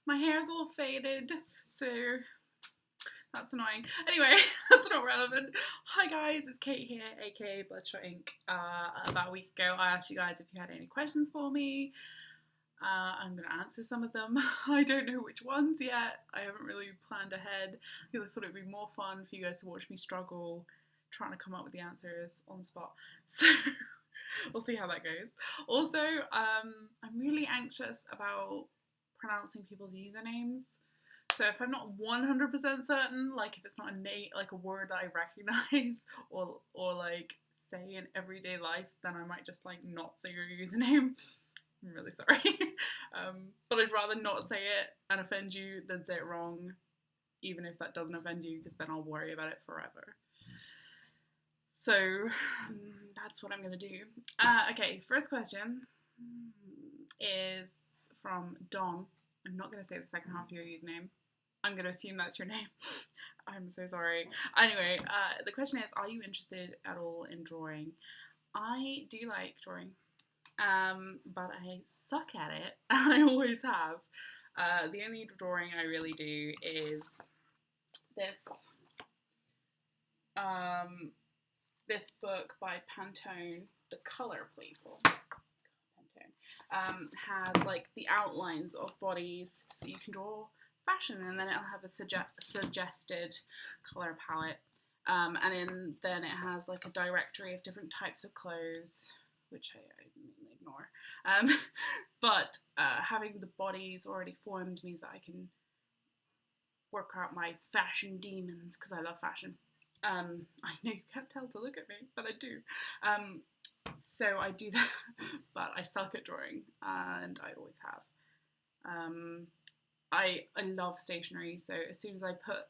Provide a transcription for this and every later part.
My hair's all faded, so that's annoying. Anyway, that's not relevant. Hi guys, it's Kate here, aka BloodshotInk. About a week ago, I asked you guys if you had any questions for me. I'm going to answer some of them. I don't know which ones yet. I haven't really planned ahead because I thought it would be more fun for you guys to watch me struggle trying to come up with the answers on the spot. So we'll see how that goes. Also, I'm really anxious about pronouncing people's usernames. So if I'm not 100% certain, like if it's not a name, like a word that I recognize or like say in everyday life, then I might just like not say your username. I'm really sorry. But I'd rather not say it and offend you than say it wrong, even if that doesn't offend you, because then I'll worry about it forever. So that's what I'm going to do. Okay, first question is from Don. I'm not going to say the second half of your username. I'm going to assume that's your name. I'm so sorry. Anyway, the question is, are you interested at all in drawing? I do like drawing, but I suck at it. I always have. The only drawing I really do is this this book by Pantone, The Colour Playful. Pantone has like the outlines of bodies so you can draw fashion, and then it'll have a suggested colour palette, and then it has like a directory of different types of clothes, which I ignore. But having the bodies already formed means that I can work out my fashion demons, because I love fashion. I know you can't tell to look at me, but I do. So I do that, but I suck at drawing, and I always have. I love stationery, so as soon as I put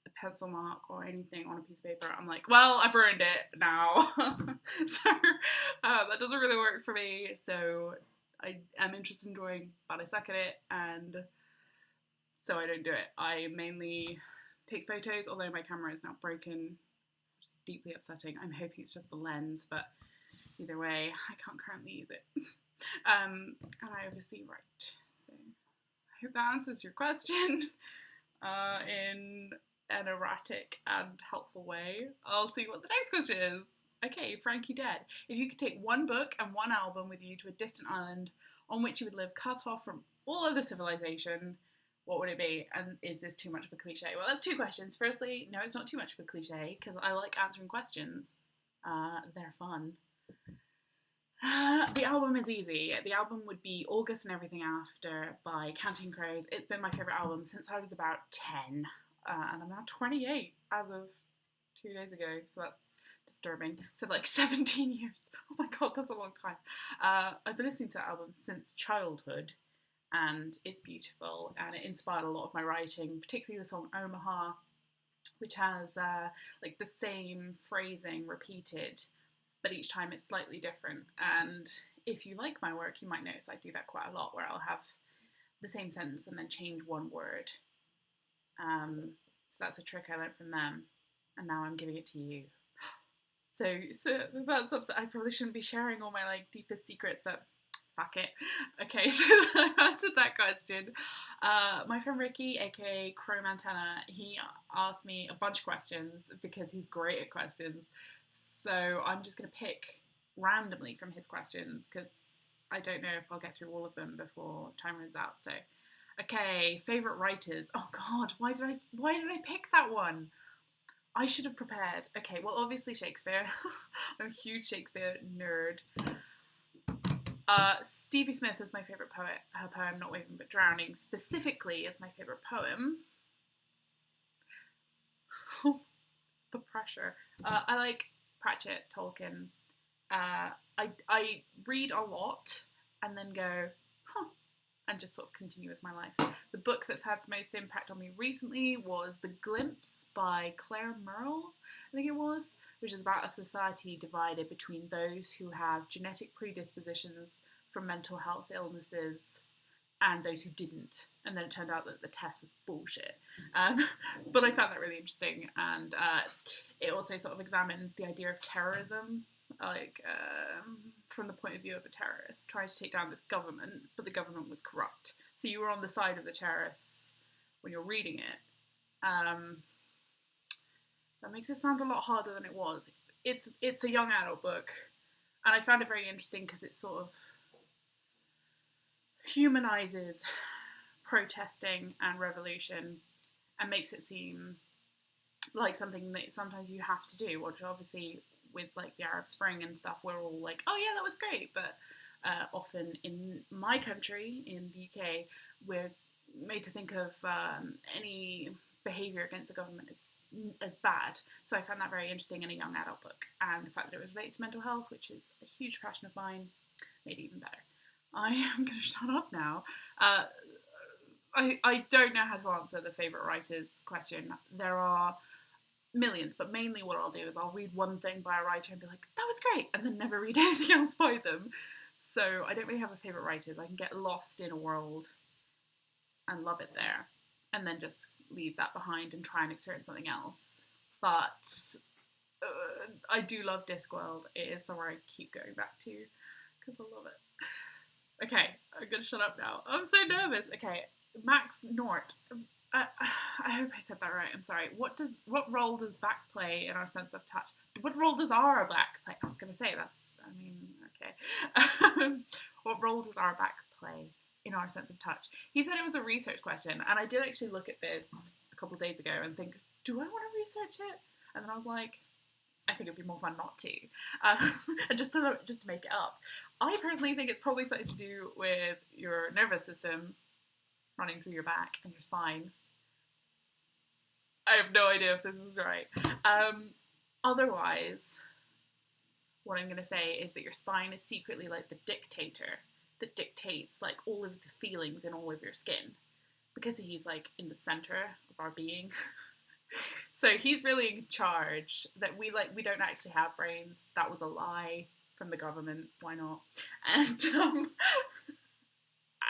a pencil mark or anything on a piece of paper, I'm like, well, I've ruined it now. So that doesn't really work for me, so I am interested in drawing, but I suck at it, and so I don't do it. I mainly take photos, although my camera is now broken, which is deeply upsetting. I'm hoping it's just the lens, but either way, I can't currently use it. And I obviously write, so I hope that answers your question in an erratic and helpful way. I'll see what the next question is. Okay, Frankie Dead. If you could take one book and one album with you to a distant island on which you would live cut off from all other civilization, what would it be? And is this too much of a cliche? Well, that's two questions. Firstly, no, it's not too much of a cliche, because I like answering questions. They're fun. The album is easy. The album would be August and Everything After by Counting Crows. It's been my favourite album since I was about 10, and I'm now 28 as of 2 days ago, so that's disturbing. So like 17 years. Oh my god, that's a long time. I've been listening to that album since childhood, and it's beautiful, and it inspired a lot of my writing, particularly the song Omaha, which has like the same phrasing repeated, but each time it's slightly different. And if you like my work, you might notice I do that quite a lot, where I'll have the same sentence and then change one word. So that's a trick I learned from them, and now I'm giving it to you. So that's upset. I probably shouldn't be sharing all my like deepest secrets, but fuck it. Okay, so I've answered that question. My friend Ricky, aka Chrome Antenna, he asked me a bunch of questions because he's great at questions. So I'm just going to pick randomly from his questions, because I don't know if I'll get through all of them before time runs out. So, okay, favourite writers. Oh god, why did I pick that one? I should have prepared. Okay, well, obviously Shakespeare. I'm a huge Shakespeare nerd. Stevie Smith is my favourite poet. Her poem, Not Waving But Drowning, specifically is my favourite poem. The pressure. I like Pratchett, Tolkien. I read a lot and then go, huh, and just sort of continue with my life. The book that's had the most impact on me recently was The Glimpse by Claire Merle, I think it was, which is about a society divided between those who have genetic predispositions for mental health illnesses and those who didn't. And then it turned out that the test was bullshit. But I found that really interesting, and it also sort of examined the idea of terrorism, like from the point of view of a terrorist trying to take down this government, but the government was corrupt. So you were on the side of the terrorists when you're reading it. That makes it sound a lot harder than it was. It's a young adult book, and I found it very interesting because it sort of humanizes protesting and revolution and makes it seem like something that sometimes you have to do, which obviously with like the Arab Spring and stuff, we're all like, oh yeah, that was great, but often in my country, in the UK, we're made to think of any behaviour against the government as bad. So I found that very interesting in a young adult book, and the fact that it was related to mental health, which is a huge passion of mine, made it even better. I am going to shut up now. I don't know how to answer the favourite writers question. There are millions, but mainly what I'll do is I'll read one thing by a writer and be like, that was great, and then never read anything else by them. So I don't really have a favourite writers. I can get lost in a world and love it there, and then just leave that behind and try and experience something else. But I do love Discworld. It is somewhere I keep going back to because I love it. Okay, I'm going to shut up now. I'm so nervous. Okay, Max Nort. I hope I said that right. I'm sorry. What role does back play in our sense of touch? What role does our back play? I was going to say that's. I mean, okay. What role does our back play in our sense of touch? He said it was a research question, and I did actually look at this a couple of days ago and think, do I want to research it? And then I was like, I think it'd be more fun not to, and just to make it up. I personally think it's probably something to do with your nervous system running through your back and your spine. I have no idea if this is right. Otherwise, what I'm going to say is that your spine is secretly like the dictator that dictates like all of the feelings in all of your skin, because he's like in the center of our being. So he's really in charge. That we don't actually have brains. That was a lie from the government. Why not?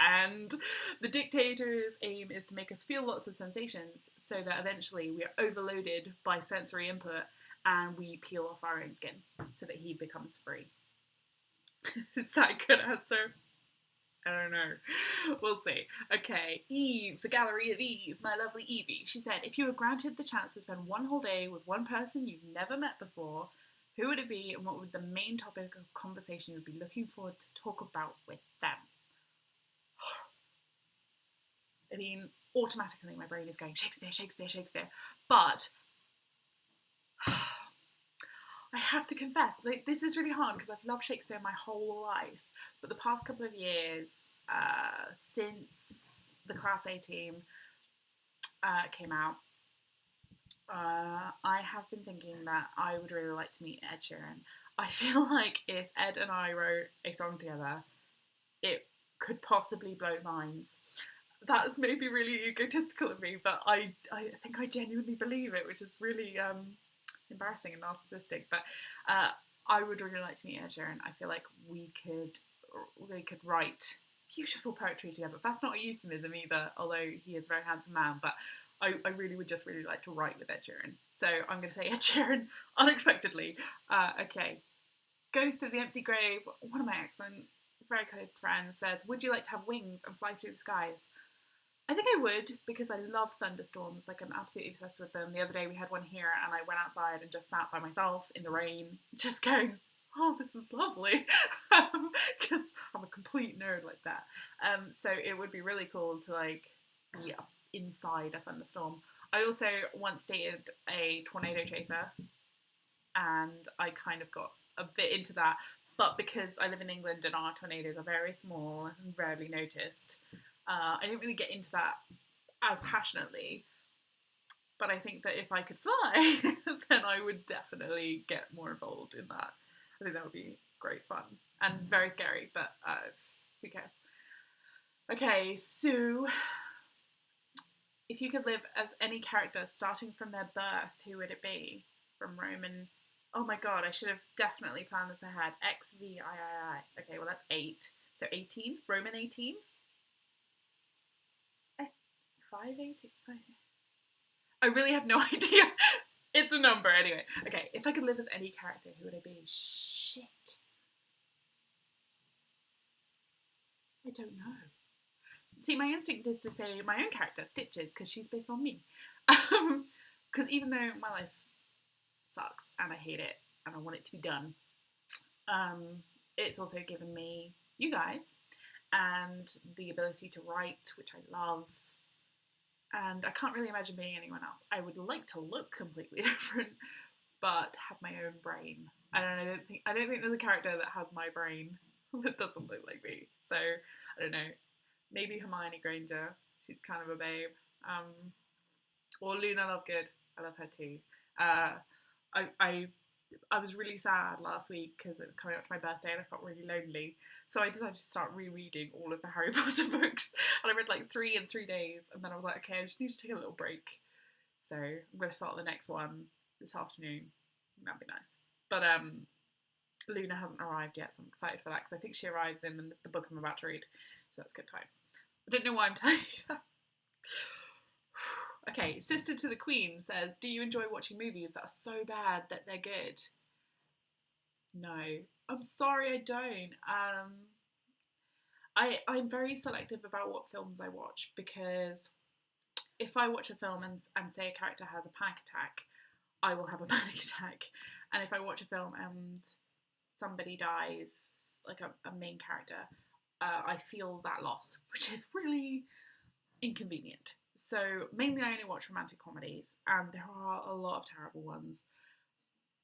And the dictator's aim is to make us feel lots of sensations so that eventually we are overloaded by sensory input and we peel off our own skin so that he becomes free. Is that a good answer? I don't know. We'll see. Okay, Eve, the Gallery of Eve, my lovely Evie. She said, if you were granted the chance to spend one whole day with one person you've never met before, who would it be and what would the main topic of conversation you would be looking forward to talk about with them? I mean, automatically my brain is going, Shakespeare, Shakespeare, Shakespeare. But I have to confess, like, this is really hard because I've loved Shakespeare my whole life. But the past couple of years, since the Class A team came out, I have been thinking that I would really like to meet Ed Sheeran. I feel like if Ed and I wrote a song together, it could possibly blow minds. That's maybe really egotistical of me, but I think I genuinely believe it, which is really embarrassing and narcissistic. But I would really like to meet Ed Sheeran. I feel like we could write beautiful poetry together. That's not a euphemism either, although he is a very handsome man, but I really would just really like to write with Ed Sheeran. So I'm going to say Ed Sheeran unexpectedly. Okay. Ghost of the Empty Grave, one of my excellent, very good friends, says, would you like to have wings and fly through the skies? I think I would, because I love thunderstorms. Like, I'm absolutely obsessed with them. The other day we had one here and I went outside and just sat by myself in the rain, just going, oh, this is lovely. Because I'm a complete nerd like that. So it would be really cool to, like, be inside a thunderstorm. I also once dated a tornado chaser, and I kind of got a bit into that. But because I live in England and our tornadoes are very small and rarely noticed, I didn't really get into that as passionately. But I think that if I could fly, then I would definitely get more involved in that. I think that would be great fun. And very scary, but who cares? Okay, so if you could live as any character starting from their birth, who would it be? From Roman... Oh my god, I should have definitely planned this ahead. XVIII. Okay, well that's 8. So 18? Roman 18? 518? I really have no idea. It's a number anyway. Okay, if I could live as any character, who would I be? Shit. I don't know. See, my instinct is to say my own character, Stitches, because she's based on me. Because even though my life sucks and I hate it and I want it to be done, it's also given me you guys and the ability to write, which I love. And I can't really imagine being anyone else. I would like to look completely different, but have my own brain. I don't think there's a character that has my brain that doesn't look like me. So I don't know. Maybe Hermione Granger. She's kind of a babe. Or Luna Lovegood. I love her too. I was really sad last week because it was coming up to my birthday and I felt really lonely. So I decided to start rereading all of the Harry Potter books. And I read like 3 in 3 days. And then I was like, okay, I just need to take a little break. So I'm going to start the next one this afternoon. That'd be nice. But Luna hasn't arrived yet, so I'm excited for that because I think she arrives in the book I'm about to read. So that's good times. I don't know why I'm telling you that. Okay, Sister to the Queen says, do you enjoy watching movies that are so bad that they're good? No. I'm sorry, I don't. I'm very selective about what films I watch because if I watch a film and say a character has a panic attack, I will have a panic attack. And if I watch a film and somebody dies, like a main character, I feel that loss, which is really inconvenient. So mainly I only watch romantic comedies, and there are a lot of terrible ones.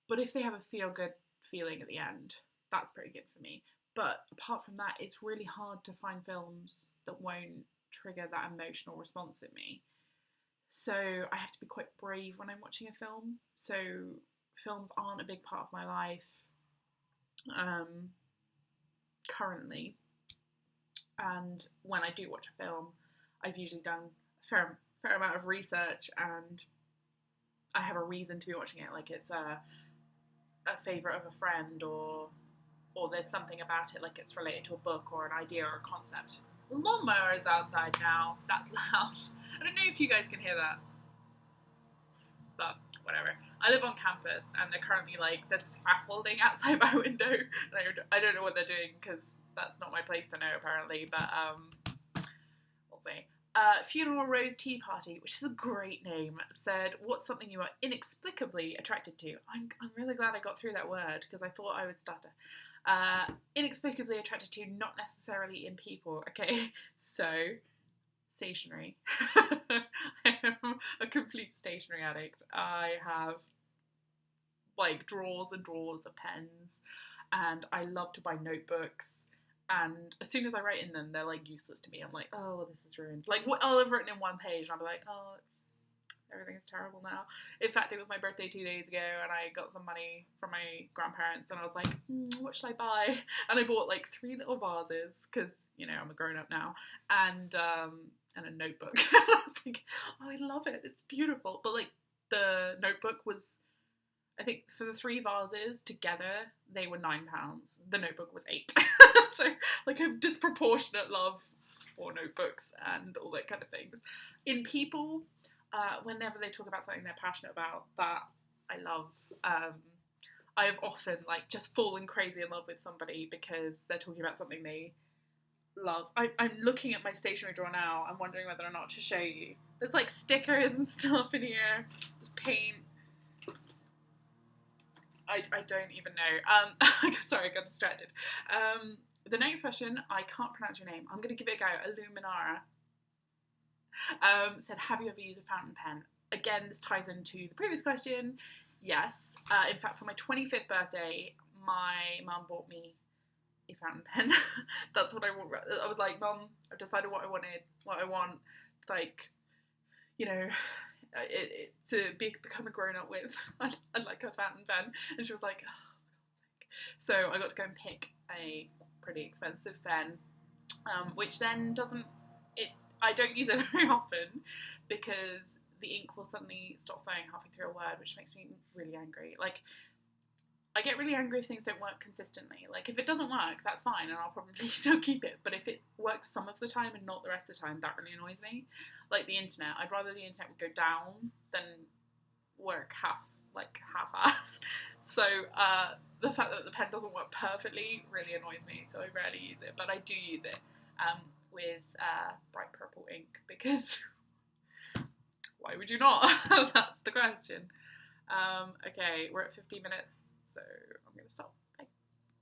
But if they have a feel-good feeling at the end, that's pretty good for me. But apart from that, it's really hard to find films that won't trigger that emotional response in me. So I have to be quite brave when I'm watching a film. So films aren't a big part of my life currently. And when I do watch a film, I've usually done a fair amount of research and I have a reason to be watching it. Like it's a favourite of a friend or there's something about it, like it's related to a book or an idea or a concept. The lawnmower is outside now. That's loud. I don't know if you guys can hear that. But whatever. I live on campus and they're currently like, there's scaffolding outside my window. And I don't know what they're doing because that's not my place to know apparently. But we'll see. Funeral Rose Tea Party, which is a great name, said, what's something you are inexplicably attracted to? I'm really glad I got through that word because I thought I would stutter. Inexplicably attracted to, not necessarily in people. Okay, so stationery. I am a complete stationery addict. I have like drawers and drawers of pens, and I love to buy notebooks. And as soon as I write in them, they're like useless to me. I'm like, oh, well, this is ruined. Like, what I'll have written in one page, and I'll be like, oh, everything is terrible now. In fact, it was my birthday 2 days ago, and I got some money from my grandparents, and I was like, what should I buy? And I bought like 3 little vases because I'm a grown up now, and a notebook. I was like, oh, I love it. It's beautiful. But like the notebook was, I think for the 3 vases together, they were £9. The notebook was 8. So like a disproportionate love for notebooks and all that kind of things. In people, whenever they talk about something they're passionate about, that I love. I have often like just fallen crazy in love with somebody because they're talking about something they love. I'm looking at my stationery drawer now. I'm wondering whether or not to show you. There's like stickers and stuff in here. There's paint. I don't even know. Sorry, I got distracted. The next question, I can't pronounce your name. I'm going to give it a go. Illuminara said, have you ever used a fountain pen? Again, this ties into the previous question. Yes. In fact, for my 25th birthday, my mum bought me a fountain pen. That's what I want. I was like, Mum, I've decided what I want. Like, to become a grown-up with. I'd like a fountain pen. And she was like, oh. So I got to go and pick a pretty expensive pen, which then I don't use it very often because the ink will suddenly stop flowing halfway through a word, which makes me really angry. Like, I get really angry if things don't work consistently. Like, if it doesn't work, that's fine, and I'll probably still keep it. But if it works some of the time and not the rest of the time, that really annoys me. Like the internet. I'd rather the internet would go down than work half-assed. So, the fact that the pen doesn't work perfectly really annoys me, so I rarely use it. But I do use it, with bright purple ink, because why would you not? That's the question. Okay, we're at 50 minutes, so I'm going to stop. Bye.